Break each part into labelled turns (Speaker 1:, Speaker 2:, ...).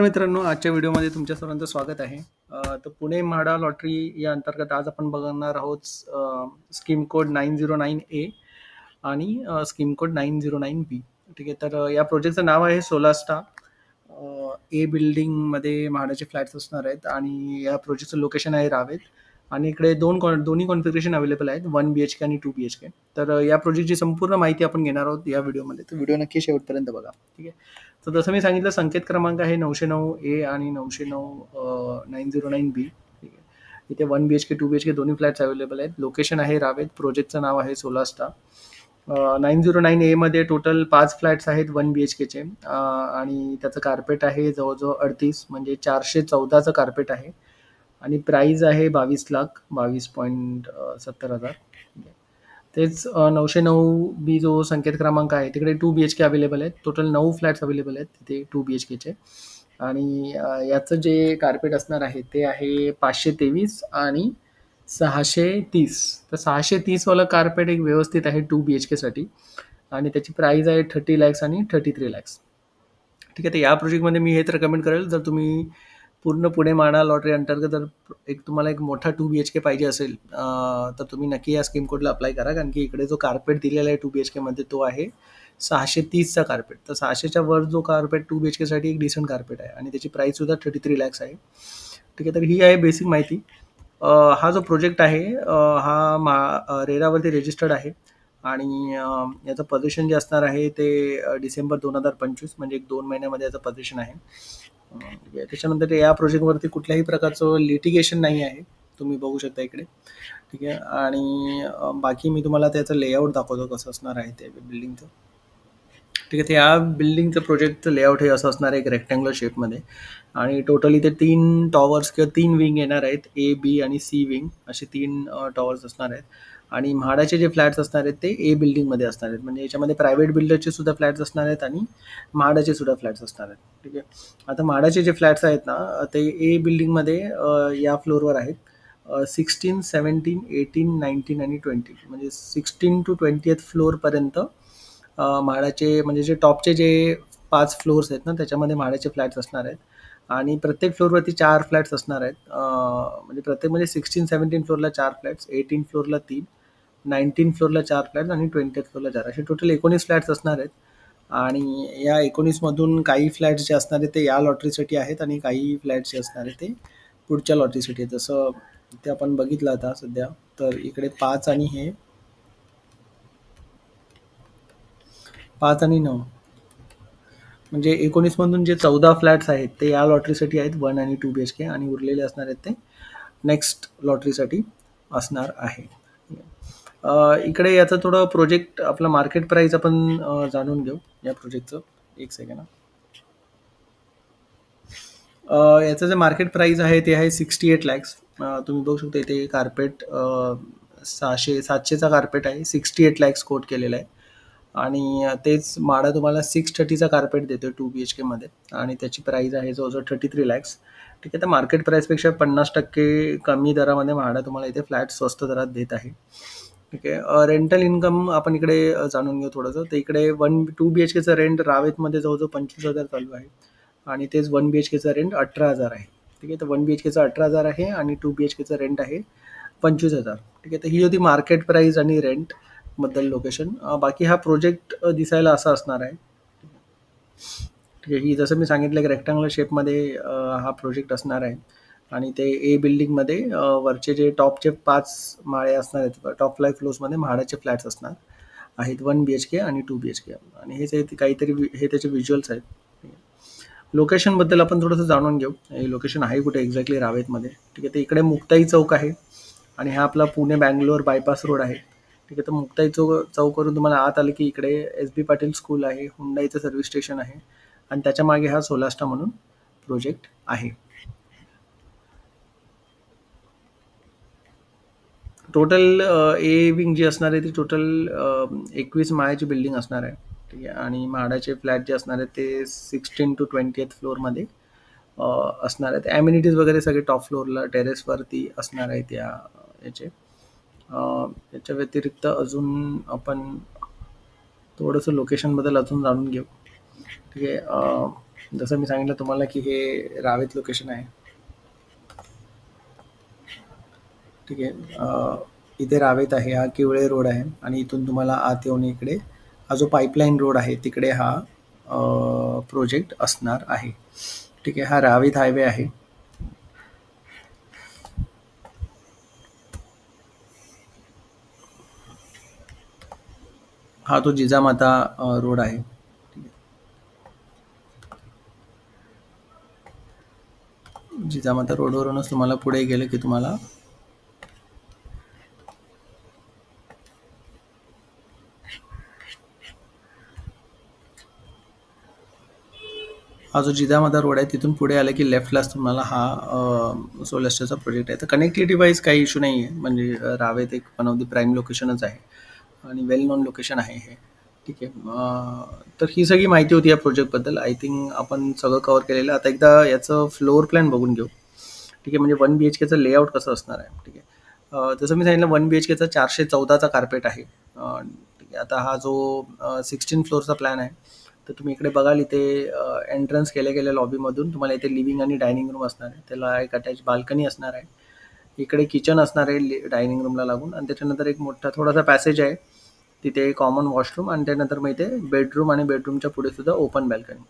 Speaker 1: नमस्कार मित्रांनो, आजच्या व्हिडिओमध्ये तुमच्या सर्वांचं स्वागत आहे. तर पुणे म्हाडा लॉटरी या अंतर्गत आज आपण बघणार आहोत स्कीम कोड 909A आणि स्कीम कोड 909B. ठीक आहे, तर या प्रोजेक्टचं नाव आहे सोलार स्टार. ए बिल्डिंगमध्ये म्हाडाचे फ्लॅट्स असणार आहेत आणि या प्रोजेक्टचं लोकेशन आहे रावेत. आणि इकडे दोन्ही कॉन्फिगरेशन अवेलेबल आहेत, 1 BHK आणि 2 BHK. तर या प्रोजेक्टची संपूर्ण माहिती आपण घेणार आहोत या व्हिडिओमध्ये, तर व्हिडिओ नक्की शेवटपर्यंत बघा. ठीक आहे, तर जसं मी सांगितलं, संकेत क्रमांक आहे 909A आणि 909B. ठीक आहे, इथे 1 BHK 2 BHK दोन्ही फ्लॅट्स अवेलेबल आहेत. लोकेशन आहे रावेत. प्रोजेक्टचं नाव आहे सोलार स्टार. 909A मध्ये टोटल 5 फ्लॅट्स आहेत 1 BHKचे, आणि त्याचं कार्पेट आहे जवळजवळ 38, म्हणजे 414चं कार्पेट आहे. आणि प्राईज आहे 22 लाख, 22.70 हजार. तेच 909B जो संकेत क्रमांक आहे तिकडे 2 BHK अवेलेबल आहेत. टोटल 9 फ्लॅट्स अवेलेबल आहेत तिथे 2 BHKचे. आणि याचं जे कार्पेट असणार आहे ते आहे 523 आणि 630. तर 630वालं कार्पेट एक व्यवस्थित आहे 2 BHKसाठी, आणि त्याची प्राईज आहे 30 lakhs आणि 33 lakhs. ठीक आहे, तर या प्रोजेक्टमध्ये मी हेच रेकमेंड करेल, जर तुम्ही पूर्ण पुणे म्हाडा लॉटरी अंतर्गत जर तुम्हाला एक मोठा 2 BHK पाहिजे असेल, तर तुम्ही नक्की या स्कीम कोडला अप्लाय करा, कारण की इकडे जो कार्पेट दिलेला आहे 2 BHKमध्ये तो आहे 630चा कार्पेट. तर 600च्या वर जो कार्पेट 2 BHKसाठी एक डिसेंट कार्पेट आहे, आणि त्याची प्राईस सुद्धा 33 lakhs आहे. ठीक आहे, तर ही आहे बेसिक माहिती. हा जो प्रोजेक्ट आहे हा रेरावरती रजिस्टर्ड आहे, आणि याचं पोझिशन जे असणार आहे ते डिसेंबर 2025, म्हणजे 2 महिन्यामध्ये याचं पोझिशन आहे. त्याच्यानंतर या प्रोजेक्टवरती कुठल्याही प्रकारचं लिटिगेशन नाही आहे, तुम्ही बघू शकता इकडे. ठीक आहे, आणि बाकी मी तुम्हाला त्याचं लेआउट दाखवतो कसं असणार आहे ते बिल्डिंगचं. ठीक आहे, तर या बिल्डिंगचं प्रोजेक्टचं लेआउट हे असं असणार आहे, एक रेक्टँग्युलर शेपमध्ये. आणि टोटली ते 3 टॉवर्स किंवा 3 विंग येणार आहेत, A, B आणि C विंग, असे 3 टॉवर्स असणार आहेत. आणि म्हाडाचे जे फ्लॅट्स असणार आहेत ते A बिल्डिंगमध्ये असणार आहेत, म्हणजे याच्यामध्ये प्रायव्हेट बिल्डरचे सुद्धा फ्लॅट्स असणार आहेत आणि म्हाडाचे सुद्धा फ्लॅट्स असणार आहेत. ठीक आहे, आता म्हाडाचे जे फ्लॅट्स आहेत ना ते A बिल्डिंगमध्ये या फ्लोअरवर आहेत. 16, 17, 18, 19 आणि 20, म्हणजे 16 to 20th फ्लोअरपर्यंत म्हाडाचे, म्हणजे जे टॉपचे जे 5 फ्लोअर्स आहेत ना त्याच्यामध्ये म्हाडाचे फ्लॅट्स असणार आहेत. आणि प्रत्येक फ्लोअरवरती 4 फ्लॅट्स असणार आहेत, म्हणजे प्रत्येक, म्हणजे 16, 17 फ्लोअरला 4 फ्लॅट्स, 18 फ्लोअरला 3, 19 फ्लोअरला 4 फ्लॅट्स आणि 20th फ्लोअरला 4, असे टोटल 19 फ्लॅट्स असणार आहेत. आणि या 19मधून काही फ्लॅट्स जे असणार आहेत ते या लॉटरीसाठी आहेत, आणि काही फ्लॅट्स जे असणार आहेत ते पुढच्या लॉटरीसाठी आहेत. जसं ते आपण बघितलं आता सध्या, तर इकडे 5 आणि हे 5 आणि 9, म्हणजे 19मधून जे 14 फ्लॅट्स आहेत ते या लॉटरीसाठी आहेत, 1 आणि 2 BHK, आणि उरलेले असणार आहेत ते नेक्स्ट लॉटरीसाठी असणार आहे. इकडे याचं थोडं प्रोजेक्ट, आपलं मार्केट प्राईस आपण जाणून घेऊ या प्रोजेक्टचं. एक सेकंड. याचं जे मार्केट प्राईस आहे ते आहे 68 lakhs. तुम्ही बघू शकता इथे कार्पेट 700चा कार्पेट आहे, 68 lakhs कोट केलेला आहे. आणि तेच म्हाडा तुम्हाला 630चा कार्पेट देतो 2 BHKमध्ये, आणि त्याची प्राईस आहे जवळजवळ 33 lakhs. ठीक आहे, तर मार्केट प्राईसपेक्षा 50% कमी दरामध्ये म्हाडा तुम्हाला इथे फ्लॅट स्वस्त दरात देत आहे. ठीक आहे, रेंटल इन्कम आपण इकडे जाणून घेऊ थोडंसं. तर इकडे 2 BHKचं रेंट रावेतमध्ये जवळजवळ 25,000 चालू आहे, आणि तेच 1 BHKचा रेंट 18,000 आहे. ठीक आहे, तर 1 BHKचा 18,000 आहे आणि 2 BHKचं रेंट आहे 25,000. ठीक आहे, तर ही होती मार्केट प्राईस आणि रेंट बद्दल लोकेशन. बाकी हा प्रोजेक्ट दिसायला असा असणार आहे. ठीक आहे, ही जसं मी सांगितलं की रेक्टँग्युलर शेपमध्ये हा प्रोजेक्ट असणार आहे, आणि ते A बिल्डिंगमध्ये वरचे जे टॉपचे 5 माळे असणार आहेत, टॉप 5 फ्लोर्समध्ये म्हाडाचे फ्लॅट्स असणार आहेत, 1 BHK आणि 2 BHK. आणि हेच आहे काहीतरी, हे त्याचे व्हिज्युअल्स आहेत. लोकेशनबद्दल आपण थोडंसं जाणून घेऊ. हे लोकेशन आहे कुठे एक्झॅक्टली रावेतमध्ये. ठीक आहे, तर इकडे मुक्ताई चौक आहे, आणि हा आपला पुणे बँगलोर बायपास रोड आहे. ठीक आहे, तर मुक्ताई चौकवरून तुम्हाला आत आलं की इकडे SB पाटील स्कूल आहे, हुंडाईचं सर्व्हिस स्टेशन आहे, आणि त्याच्या मागे हा सोलास्टा म्हणून प्रोजेक्ट आहे. टोटल A विंग जी असणार आहे ती टोटल 21 माळ्याची बिल्डिंग असणार आहे. ठीक आहे, आणि म्हाडाचे फ्लॅट जे असणार आहेत ते 16 to 20th फ्लोअरमध्ये असणार आहेत. ॲम्युनिटीज वगैरे सगळे टॉप फ्लोअरला टेरेसवरती असणार आहेत याचे. याच्या व्यतिरिक्त अजून आपण थोडंसं लोकेशनबद्दल अजून जाणून घेऊ. ठीक आहे, जसं मी सांगितलं तुम्हाला की हे रावेत लोकेशन आहे. ठीक आहे. इथे रावेत आहे, हा किवळे रोड आहे आणि इथून तुम्हाला आत येऊन इकडे हा जो पाईपलाईन रोड आहे तिकडे हा प्रोजेक्ट असणार आहे. ठीक आहे. हा रावेत हायवे आहे. हा तो जिजामाता रोड आहे. ठीक आहे. जिजामाता रोडवरूनच तुम्हाला पुढे गेलं की तुम्हाला हा जो जिजामाता रोड आहे तिथून पुढे आलं की लेफ्टलाच तुम्हाला हा सोलास्टरचा प्रोजेक्ट आहे. तर कनेक्टिव्हिटी वाईज काही इश्यू नाही आहे. म्हणजे रावेत एक वन ऑफ द प्राईम लोकेशनच आहे आणि वेल नोन लोकेशन आहे हे. ठीक आहे. तर ही सगळी माहिती होती या प्रोजेक्टबद्दल. आय थिंक आपण सगळं कव्हर केलेलं आहे. आता एकदा याचं फ्लोअर प्लॅन बघून घेऊ. ठीक आहे. म्हणजे 1 BHKचं लेआउट कसं असणार आहे. ठीक आहे. जसं मी सांगितलं 1 BHKचा 414चा कार्पेट आहे. ठीक आहे. आता हा जो 16 फ्लोअरचा प्लॅन आहे, तर तुम्ही इकडे बघाल इथे एंट्रन्स केल्या गेल्या लॉबीमधून तुम्हाला इथे लिव्हिंग आणि डायनिंग रूम असणार आहे. त्याला एक अटॅच बाल्कनी असणार आहे. इकडे किचन असणार आहे डायनिंग रूमला लागून आणि त्याच्यानंतर एक मोठा थोडासा पॅसेज आहे. तिथे कॉमन वॉशरूम आणि त्यानंतर मग इथे बेडरूम आणि बेडरूमच्या पुढे सुद्धा ओपन बॅल्कनी.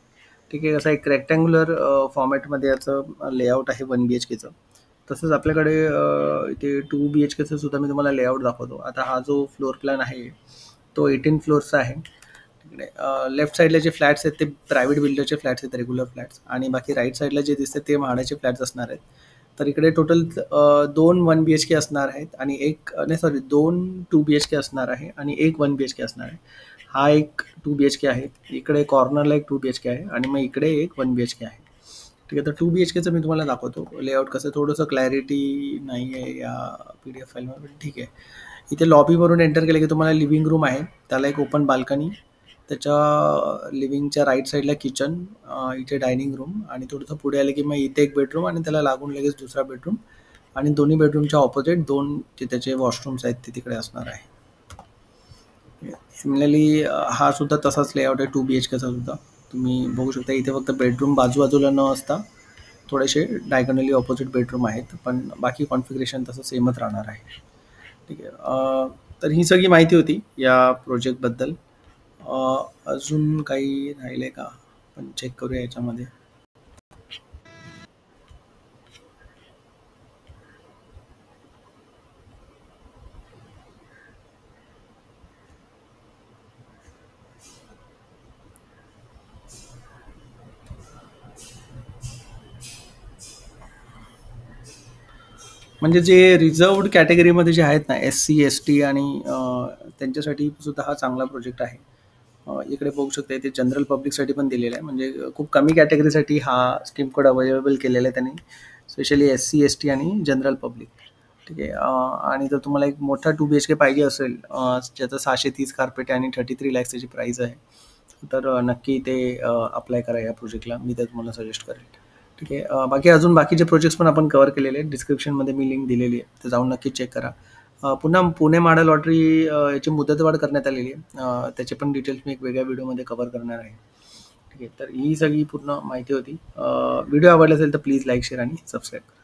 Speaker 1: ठीक आहे. असा एक रेक्टँग्युलर फॉर्मॅटमध्ये याचं लेआउट आहे 1 BHKचं. तसंच आपल्याकडे इथे 2 BHKचं सुद्धा मी तुम्हाला लेआउट दाखवतो. आता हा जो फ्लोअर प्लॅन आहे तो 18 फ्लोअर्सचा आहे. तिकडे लेफ्ट साईडला जे फ्लॅट्स आहेत ते प्रायव्हेट बिल्डरचे फ्लॅट्स आहेत, रेग्युलर फ्लॅट्स, आणि बाकी राईट साईडला जे दिसतात ते म्हाडाचे फ्लॅट्स असणार आहेत. तर इकडे टोटल 2 1 BHK असणार आहेत आणि एक नाही सॉरी 2 2 BHK असणार आहे आणि एक 1 BHK असणार आहे. हा एक 2 BHK आहे. इकडे कॉर्नरला एक 2 BHK आहे आणि मग इकडे एक 1 BHK आहे. ठीक आहे. तर 2 BHKचं मी तुम्हाला दाखवतो लेआउट कसं. थोडंसं क्लॅरिटी नाही आहे या PDF फाईलमध्ये, ठीक आहे. इथे लॉबीवरून एंटर केलं की तुम्हाला लिव्हिंग रूम आहे, त्याला एक ओपन बाल्कनी, त्याच्या लिव्हिंगच्या राईट साईडला किचन, इथे डायनिंग रूम आणि थोडंसं पुढे आलं की मग इथे एक बेडरूम आणि त्याला लागून लगेच दुसरा बेडरूम आणि दोन्ही बेडरूमच्या ऑपोजिट 2 जे त्याचे वॉशरूम्स आहेत ते तिकडे असणार आहे. सिमिलरली हा सुद्धा तसाच लेआउट आहे 2 BHKचा सुद्धा. तुम्ही बघू शकता इथे फक्त बेडरूम बाजूबाजूला न असता थोडेसे डायगोनली ऑपोजिट बेडरूम आहेत, पण बाकी कॉन्फिगरेशन तसं सेमच राहणार आहे. ठीक आहे. तर ही सगळी माहिती होती या प्रोजेक्टबद्दल. अजून काही राहिले का आपण चेक करूया याच्यामध्ये. म्हणजे जे रिझर्वड कॅटेगरीमध्ये जे आहेत ना SC ST आणि त्यांच्यासाठी सुद्धा हा चांगला प्रोजेक्ट आहे. इकडे बघू शकता इथे जनरल पब्लिकसाठी पण दिलेला आहे. म्हणजे खूप कमी कॅटेगरीसाठी हा स्कीम कोड अवेलेबल केलेला आहे त्यांनी, स्पेशली SC ST आणि जनरल पब्लिक. ठीक आहे. आणि जर तुम्हाला एक मोठा 2 BHK पाहिजे असेल ज्याचं 630 कार्पेट आहे आणि 33 lakhs त्याची प्राईस आहे, तर नक्की ते अप्लाय करा या प्रोजेक्टला. मी ते तुम्हाला सजेस्ट करेल. ठीक आहे. बाकी अजून बाकीचे प्रोजेक्ट्स पण आपण कव्हर केलेले आहेत. डिस्क्रिप्शनमध्ये मी लिंक दिलेली आहे, तर जाऊन नक्की चेक करा. पुन्हा पुणे म्हाडा लॉटरी याची मुदतवाढ करण्यात आलेली आहे. त्याचे पण डिटेल्स मी एक वेगळ्या व्हिडिओमध्ये कव्हर करणार आहे. ठीक आहे. तर ही सगळी पूर्ण माहिती होती. व्हिडिओ आवडला असेल तर प्लीज लाईक, शेअर आणि सबस्क्राईब करा.